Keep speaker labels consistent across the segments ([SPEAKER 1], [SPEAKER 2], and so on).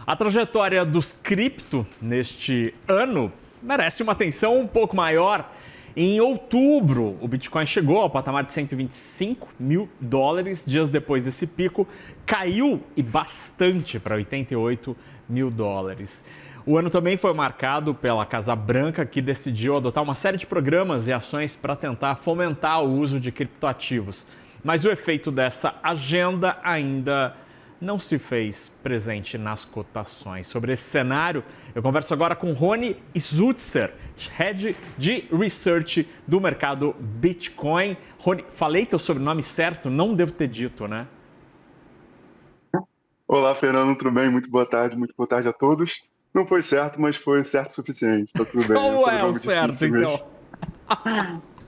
[SPEAKER 1] A trajetória dos cripto neste ano merece uma atenção um pouco maior. Em outubro, o Bitcoin chegou ao patamar de 125 mil dólares. Dias depois desse pico, caiu e bastante para 88 mil dólares. O ano também foi marcado pela Casa Branca, que decidiu adotar uma série de programas e ações para tentar fomentar o uso de criptoativos. Mas o efeito dessa agenda ainda não se fez presente nas cotações. Sobre esse cenário, eu converso agora com Rony Zutzer, Head de Research do mercado Bitcoin. Rony, falei teu sobrenome certo? Não devo ter dito, né?
[SPEAKER 2] Olá, Fernando, tudo bem? Muito boa tarde a todos. Não foi certo, mas foi certo o suficiente. Tá tudo bem.
[SPEAKER 1] Como é o certo, então?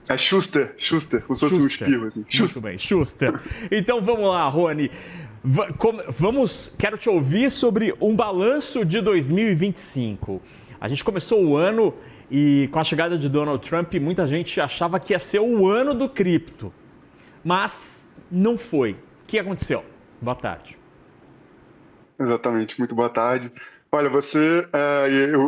[SPEAKER 2] É Schuster, como se fosse um espirro. Assim.
[SPEAKER 1] Muito bem, Schuster. Então vamos lá, Rony. Quero te ouvir sobre um balanço de 2025. A gente começou o ano e com a chegada de Donald Trump, muita gente achava que ia ser o ano do cripto. Mas não foi. O que aconteceu? Boa tarde.
[SPEAKER 2] Exatamente, muito boa tarde. Olha,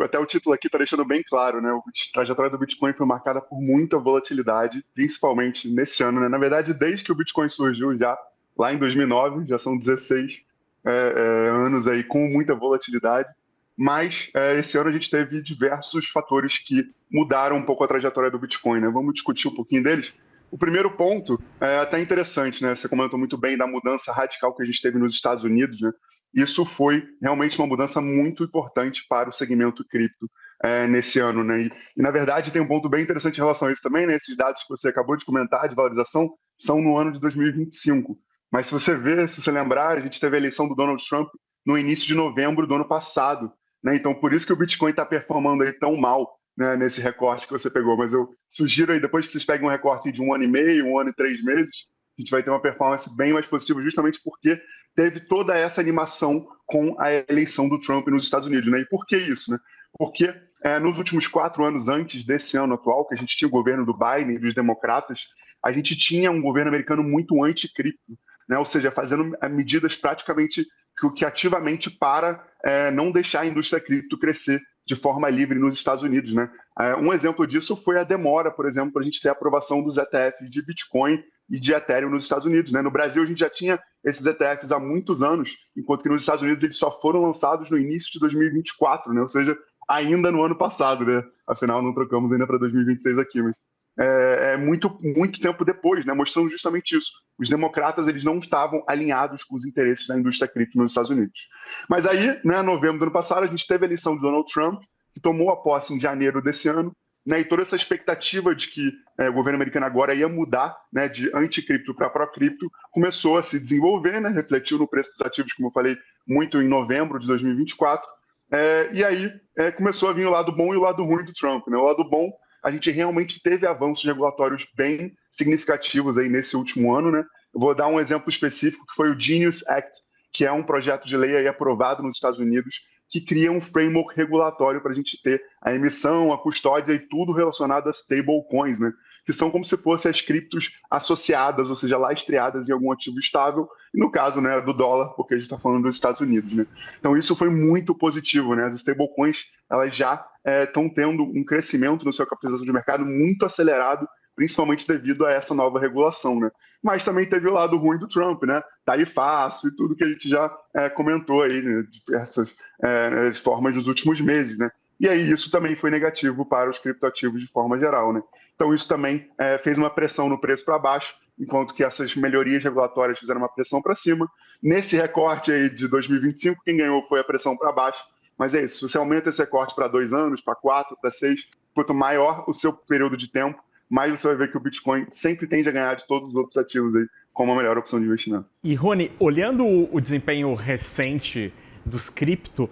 [SPEAKER 2] até o título aqui está deixando bem claro, né? A trajetória do Bitcoin foi marcada por muita volatilidade, principalmente nesse ano, né? Na verdade, desde que o Bitcoin surgiu já lá em 2009, já são 16 anos aí com muita volatilidade, mas esse ano a gente teve diversos fatores que mudaram um pouco a trajetória do Bitcoin, né? Vamos discutir um pouquinho deles. O primeiro ponto é até interessante, né? Você comentou muito bem da mudança radical que a gente teve nos Estados Unidos, né? Isso foi realmente uma mudança muito importante para o segmento cripto nesse ano, né? E, na verdade, tem um ponto bem interessante em relação a isso também, né? Esses dados que você acabou de comentar de valorização são no ano de 2025. Mas se você lembrar, a gente teve a eleição do Donald Trump no início de novembro do ano passado, né? Então, por isso que o Bitcoin está performando aí tão mal, né, nesse recorte que você pegou. Mas eu sugiro aí, depois que vocês peguem um recorte de 1 ano e meio, 1 ano e 3 meses, a gente vai ter uma performance bem mais positiva, justamente porque teve toda essa animação com a eleição do Trump nos Estados Unidos, né? E por que isso, né? Porque nos últimos 4 anos antes desse ano atual, que a gente tinha o governo do Biden e dos democratas, a gente tinha um governo americano muito anticripto, né? Ou seja, fazendo medidas praticamente que ativamente para não deixar a indústria cripto crescer de forma livre nos Estados Unidos, né? Um exemplo disso foi a demora, por exemplo, para a gente ter a aprovação dos ETFs de Bitcoin e de Ethereum nos Estados Unidos, né? No Brasil, a gente já tinha esses ETFs há muitos anos, enquanto que nos Estados Unidos eles só foram lançados no início de 2024, né? Ou seja, ainda no ano passado, né? Afinal, não trocamos ainda para 2026 aqui, mas muito tempo depois, né? Mostrando justamente isso. Os democratas eles não estavam alinhados com os interesses da indústria cripto nos Estados Unidos. Mas aí, né, em novembro do ano passado, a gente teve a eleição de Donald Trump, que tomou a posse em janeiro desse ano, né, e toda essa expectativa de que o governo americano agora ia mudar, né, de anticripto para pró-cripto começou a se desenvolver, né, refletiu no preço dos ativos, como eu falei, muito em novembro de 2024. E aí começou a vir o lado bom e o lado ruim do Trump, né? O lado bom, a gente realmente teve avanços regulatórios bem significativos aí nesse último ano, né? Eu vou dar um exemplo específico, que foi o Genius Act, que é um projeto de lei aí aprovado nos Estados Unidos, que cria um framework regulatório para a gente ter a emissão, a custódia e tudo relacionado a stablecoins, né? Que são como se fossem as criptos associadas, ou seja, lastreadas em algum ativo estável, e no caso, né, do dólar, porque a gente está falando dos Estados Unidos, né? Então isso foi muito positivo, né? As stablecoins, elas já estão tendo um crescimento no seu capitalização de mercado muito acelerado, principalmente devido a essa nova regulação, né? Mas também teve o lado ruim do Trump, né? Tarifaço e tudo que a gente já comentou aí, né? Diversas formas nos últimos meses, né? E aí isso também foi negativo para os criptoativos de forma geral, né? Então isso também fez uma pressão no preço para baixo, enquanto que essas melhorias regulatórias fizeram uma pressão para cima. Nesse recorte aí de 2025, quem ganhou foi a pressão para baixo. Mas é isso, se você aumenta esse recorte para 2 anos, para 4, para 6, quanto maior o seu período de tempo, mais você vai ver que o Bitcoin sempre tende a ganhar de todos os outros ativos aí como a melhor opção de investimento.
[SPEAKER 1] E, Rony, olhando o desempenho recente dos cripto,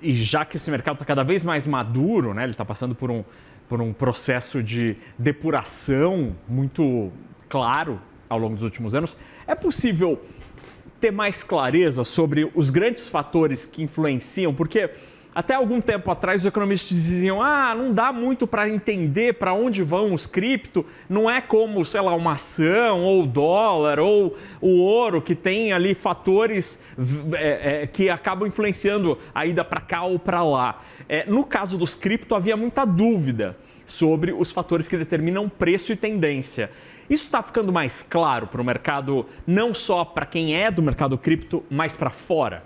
[SPEAKER 1] e já que esse mercado está cada vez mais maduro, né, ele está passando por um processo de depuração muito claro ao longo dos últimos anos, é possível ter mais clareza sobre os grandes fatores que influenciam? Porque Até algum tempo atrás, os economistas diziam: não dá muito para entender para onde vão os cripto, não é como, sei lá, uma ação, ou o dólar, ou o ouro, que tem ali fatores que acabam influenciando a ida para cá ou para lá. No caso dos cripto, havia muita dúvida sobre os fatores que determinam preço e tendência. Isso está ficando mais claro para o mercado, não só para quem é do mercado cripto, mas para fora?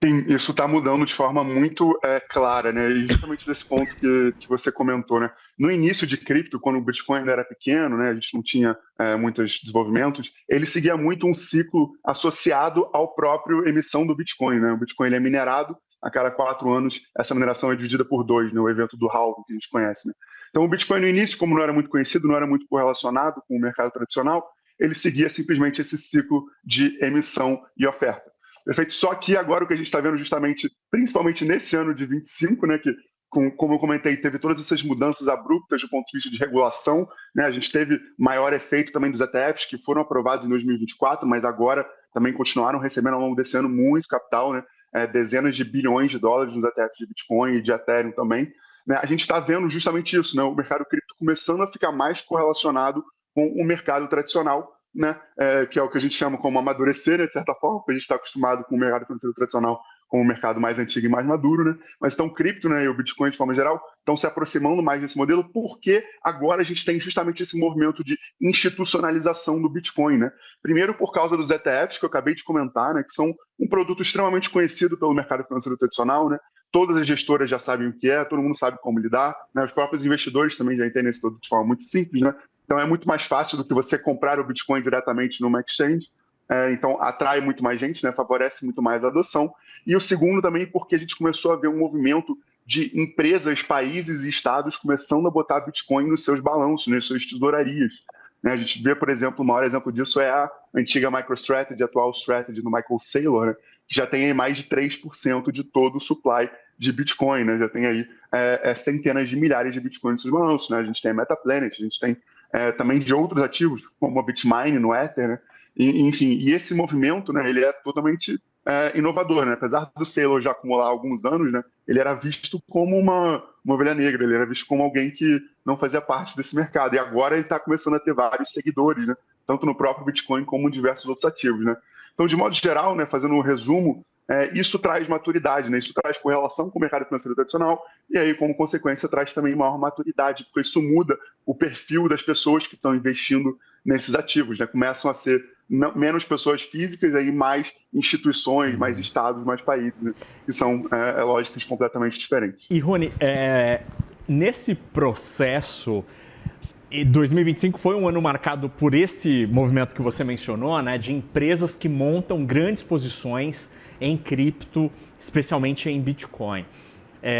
[SPEAKER 2] Sim, isso está mudando de forma muito clara, né? E justamente desse ponto que você comentou, né? No início de cripto, quando o Bitcoin ainda era pequeno, né? A gente não tinha muitos desenvolvimentos, ele seguia muito um ciclo associado ao próprio emissão do Bitcoin, né? O Bitcoin ele é minerado a cada 4 anos, essa mineração é dividida por 2, né? O evento do halving que a gente conhece, né? Então o Bitcoin no início, como não era muito conhecido, não era muito correlacionado com o mercado tradicional, ele seguia simplesmente esse ciclo de emissão e oferta. Perfeito. Só que agora o que a gente está vendo justamente, principalmente nesse ano de 25, né, que, como eu comentei, teve todas essas mudanças abruptas do ponto de vista de regulação, né, a gente teve maior efeito também dos ETFs, que foram aprovados em 2024, mas agora também continuaram recebendo ao longo desse ano muito capital, né, dezenas de bilhões de dólares nos ETFs de Bitcoin e de Ethereum também. Né, a gente está vendo justamente isso, né, o mercado cripto começando a ficar mais correlacionado com o mercado tradicional, né, que é o que a gente chama como amadurecer, né, de certa forma, porque a gente está acostumado com o mercado financeiro tradicional como o mercado mais antigo e mais maduro, né, mas então o cripto, né, e o Bitcoin de forma geral estão se aproximando mais desse modelo, porque agora a gente tem justamente esse movimento de institucionalização do Bitcoin, né, primeiro por causa dos ETFs, que eu acabei de comentar, né, que são um produto extremamente conhecido pelo mercado financeiro tradicional, né, todas as gestoras já sabem o que é, todo mundo sabe como lidar, né, os próprios investidores também já entendem esse produto de forma muito simples, né. Então é muito mais fácil do que você comprar o Bitcoin diretamente numa exchange. Então atrai muito mais gente, né? Favorece muito mais a adoção. E o segundo também porque a gente começou a ver um movimento de empresas, países e estados começando a botar Bitcoin nos seus balanços, nas suas tesourarias. Né? A gente vê, por exemplo, o maior exemplo disso é a antiga MicroStrategy, a atual Strategy do Michael Saylor, né? Que já tem aí mais de 3% de todo o supply de Bitcoin, né? Já tem aí centenas de milhares de Bitcoins nos seus balanços. Né? A gente tem a Metaplanet, a gente tem também de outros ativos, como a Bitmine no Ether, né? Enfim, e esse movimento, né, ele é totalmente inovador, né? Apesar do Saylor já acumular alguns anos, né, ele era visto como uma ovelha negra, ele era visto como alguém que não fazia parte desse mercado, e agora ele está começando a ter vários seguidores, né? Tanto no próprio Bitcoin como em diversos outros ativos, né? Então, de modo geral, né, fazendo um resumo, isso traz maturidade, né? Isso traz correlação com o mercado financeiro tradicional e aí, como consequência, traz também maior maturidade, porque isso muda o perfil das pessoas que estão investindo nesses ativos, né? Começam a ser menos pessoas físicas e mais instituições, mais estados, mais países, né? Que são lógicas completamente diferentes.
[SPEAKER 1] E, Rony, nesse processo, 2025 foi um ano marcado por esse movimento que você mencionou, né, de empresas que montam grandes posições em cripto, especialmente em Bitcoin.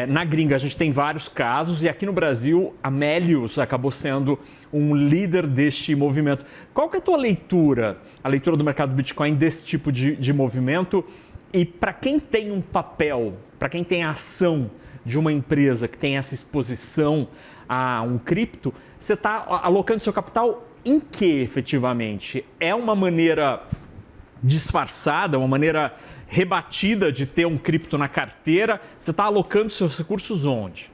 [SPEAKER 1] Na gringa a gente tem vários casos e aqui no Brasil a Melius acabou sendo um líder deste movimento. Qual que é a tua leitura, a leitura do mercado do Bitcoin desse tipo de movimento? E para quem tem um papel, para quem tem a ação de uma empresa que tem essa exposição a um cripto, você está alocando seu capital em que efetivamente? É uma maneira disfarçada, uma maneira rebatida de ter um cripto na carteira? Você está alocando seus recursos onde?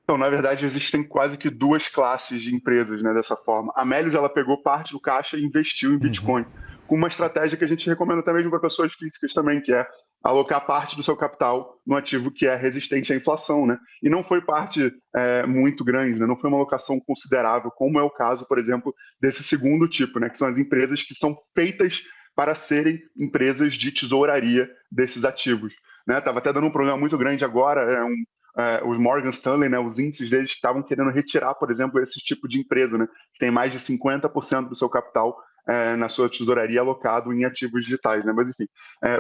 [SPEAKER 2] Então, na verdade, existem quase que duas classes de empresas, né, dessa forma. A Melius, ela pegou parte do caixa e investiu em Bitcoin, com uma estratégia que a gente recomenda até mesmo para pessoas físicas também, que é alocar parte do seu capital no ativo que é resistente à inflação, né? E não foi parte muito grande, né? Não foi uma alocação considerável, como é o caso, por exemplo, desse segundo tipo, né? Que são as empresas que são feitas para serem empresas de tesouraria desses ativos. Né? Tava até dando um problema muito grande agora, os Morgan Stanley, né, os índices deles estavam querendo retirar, por exemplo, esse tipo de empresa, né, que tem mais de 50% do seu capital na sua tesouraria alocado em ativos digitais. Né? Mas, enfim,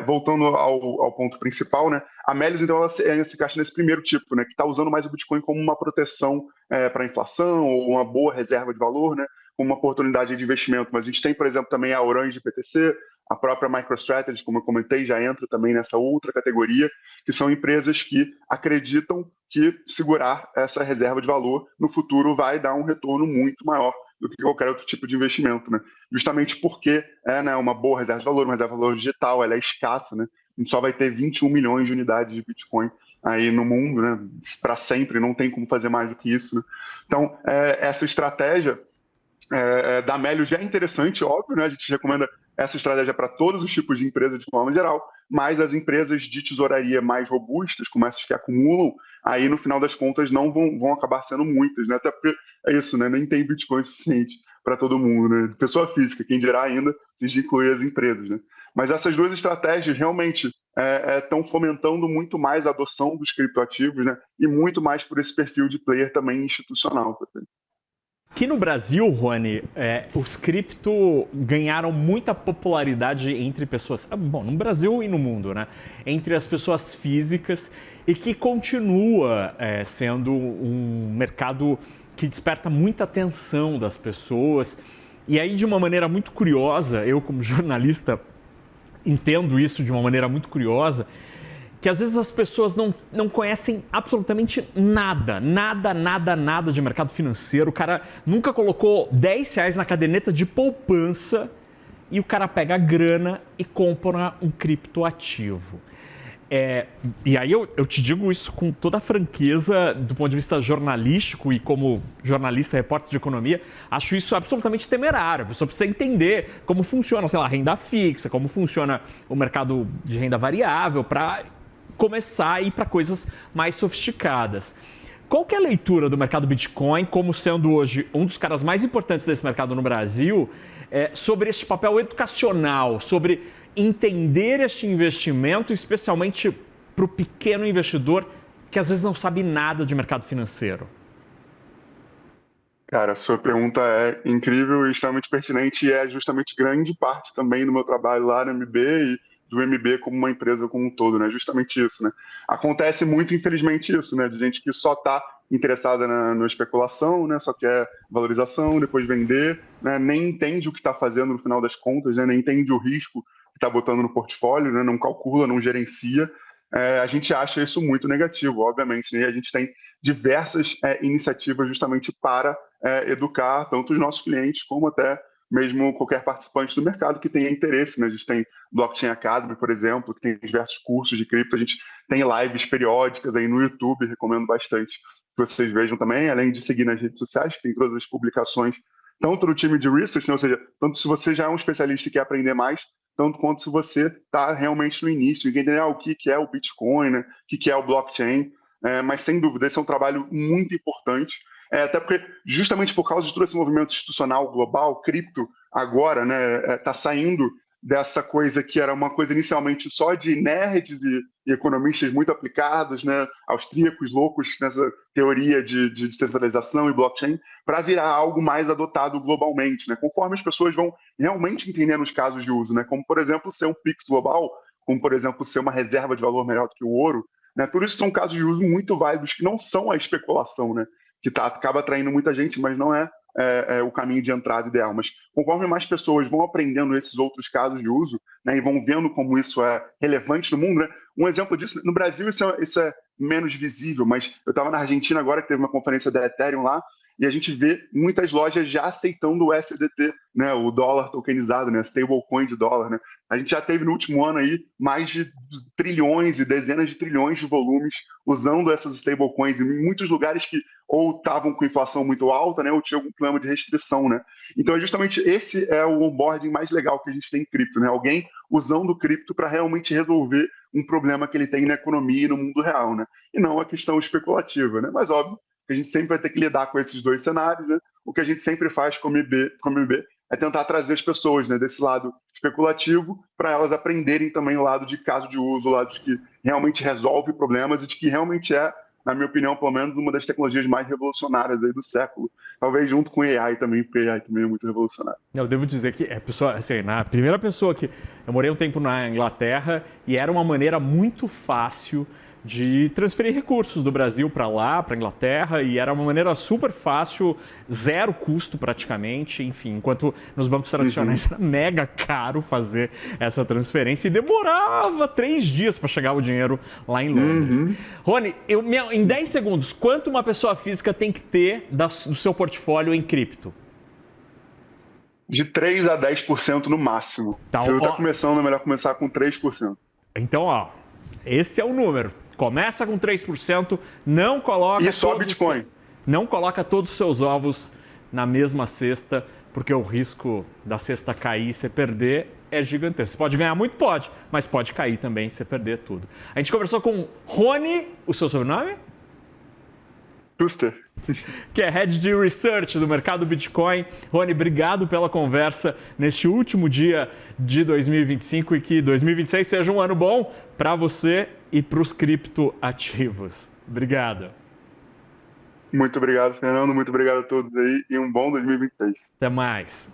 [SPEAKER 2] voltando ao ponto principal, né, a Melius, então, ela se encaixa nesse primeiro tipo, né, que está usando mais o Bitcoin como uma proteção para a inflação ou uma boa reserva de valor, né, como uma oportunidade de investimento. Mas a gente tem, por exemplo, também a Orange BTC, a própria MicroStrategy, como eu comentei, já entra também nessa outra categoria, que são empresas que acreditam que segurar essa reserva de valor no futuro vai dar um retorno muito maior do que qualquer outro tipo de investimento, né? Justamente porque né, uma boa reserva de valor, uma reserva de valor digital, ela é escassa, né? a gente só vai ter 21 milhões de unidades de Bitcoin aí no mundo, né? Para sempre, não tem como fazer mais do que isso, né? Então, essa estratégia da Melius já é interessante, óbvio, né? A gente recomenda essa estratégia para todos os tipos de empresas de forma geral, mas as empresas de tesouraria mais robustas, como essas que acumulam, aí no final das contas não vão acabar sendo muitas, né? Até porque é isso, né? Nem tem Bitcoin suficiente para todo mundo, né? Pessoa física, quem dirá ainda, se a gente incluir as empresas, né? Mas essas duas estratégias realmente estão fomentando muito mais a adoção dos criptoativos, né? E muito mais por esse perfil de player também institucional.
[SPEAKER 1] Aqui no Brasil, Rony, os cripto ganharam muita popularidade entre pessoas, bom, no Brasil e no mundo, né? Entre as pessoas físicas e que continua sendo um mercado que desperta muita atenção das pessoas. E aí, de uma maneira muito curiosa, eu como jornalista entendo isso de uma maneira muito curiosa, que às vezes as pessoas não conhecem absolutamente nada de mercado financeiro. O cara nunca colocou R$10 na caderneta de poupança e o cara pega a grana e compra um criptoativo. E aí eu te digo isso com toda a franqueza do ponto de vista jornalístico e como jornalista, repórter de economia, acho isso absolutamente temerário. A pessoa precisa entender como funciona, sei lá, a renda fixa, como funciona o mercado de renda variável para começar a ir para coisas mais sofisticadas. Qual que é a leitura do mercado Bitcoin, como sendo hoje um dos caras mais importantes desse mercado no Brasil, sobre este papel educacional, sobre entender este investimento, especialmente para o pequeno investidor que às vezes não sabe nada de mercado financeiro?
[SPEAKER 2] Cara, a sua pergunta é incrível e extremamente pertinente e é justamente grande parte também do meu trabalho lá no MB e do MB como uma empresa como um todo, né? Justamente isso, né? Acontece muito, infelizmente, isso, né? De gente que só está interessada na especulação, né? Só quer valorização, depois vender, né? Nem entende o que está fazendo no final das contas, né? Nem entende o risco que está botando no portfólio, né? Não calcula, não gerencia. A gente acha isso muito negativo, obviamente, né? E a gente tem diversas iniciativas justamente para educar tanto os nossos clientes como até mesmo qualquer participante do mercado que tenha interesse, né? A gente tem Blockchain Academy, por exemplo, que tem diversos cursos de cripto, a gente tem lives periódicas aí no YouTube, recomendo bastante que vocês vejam também, além de seguir nas redes sociais, que tem todas as publicações, tanto do time de research, né? Ou seja, tanto se você já é um especialista e quer aprender mais, tanto quanto se você está realmente no início, entender o que é o Bitcoin, né? O que é o blockchain, mas sem dúvida, esse é um trabalho muito importante, até porque, justamente por causa de todo esse movimento institucional global, cripto agora está saindo dessa coisa que era uma coisa inicialmente só de nerds e economistas muito aplicados, né, austríacos loucos nessa teoria de descentralização e blockchain, para virar algo mais adotado globalmente, né, conforme as pessoas vão realmente entendendo os casos de uso, né, como, por exemplo, ser um Pix global, como, por exemplo, ser uma reserva de valor melhor do que o ouro, né, tudo isso são casos de uso muito válidos que não são a especulação, né, que acaba atraindo muita gente, mas não é o caminho de entrada ideal. Mas conforme mais pessoas vão aprendendo esses outros casos de uso, né, e vão vendo como isso é relevante no mundo, né, um exemplo disso, no Brasil isso é menos visível, mas eu estava na Argentina agora, que teve uma conferência da Ethereum lá, e a gente vê muitas lojas já aceitando o SDT, né, o dólar tokenizado, né, stablecoin de dólar. Né. A gente já teve no último ano aí mais de trilhões e dezenas de trilhões de volumes usando essas stablecoins em muitos lugares que ou estavam com inflação muito alta, né, ou tinha algum problema de restrição, né. Então, justamente esse é o onboarding mais legal que a gente tem em cripto, né, alguém usando o cripto para realmente resolver um problema que ele tem na economia e no mundo real, né, e não a questão especulativa, né, mas óbvio que a gente sempre vai ter que lidar com esses dois cenários, né, o que a gente sempre faz como MB é tentar trazer as pessoas, né, desse lado especulativo para elas aprenderem também o lado de caso de uso, o lado de que realmente resolve problemas e de que realmente na minha opinião, pelo menos, uma das tecnologias mais revolucionárias aí do século. Talvez junto com AI também, porque AI também é muito revolucionário.
[SPEAKER 1] Eu devo dizer que assim, a primeira pessoa que... Eu morei um tempo na Inglaterra e era uma maneira muito fácil de transferir recursos do Brasil para lá, para a Inglaterra, e era uma maneira super fácil, zero custo praticamente, enfim, enquanto nos bancos tradicionais era mega caro fazer essa transferência e demorava 3 dias para chegar o dinheiro lá em Londres. Rony, em 10 segundos, quanto uma pessoa física tem que ter do seu portfólio em cripto?
[SPEAKER 2] De 3 a 10% no máximo. Se você está começando, é melhor começar com 3%.
[SPEAKER 1] Então, ó, esse é o número. Começa com 3%, não coloca
[SPEAKER 2] E só Bitcoin.
[SPEAKER 1] Não coloca todos os seus ovos na mesma cesta, porque o risco da cesta cair e você perder é gigantesco. Você pode ganhar muito? Pode, mas pode cair também e você perder tudo. A gente conversou com Rony, o seu sobrenome?
[SPEAKER 2] Schuster.
[SPEAKER 1] Que é Head de Research do mercado Bitcoin. Rony, obrigado pela conversa neste último dia de 2025 e que 2026 seja um ano bom para você e para os criptoativos. Obrigado.
[SPEAKER 2] Muito obrigado, Fernando. Muito obrigado a todos aí e um bom 2026.
[SPEAKER 1] Até mais.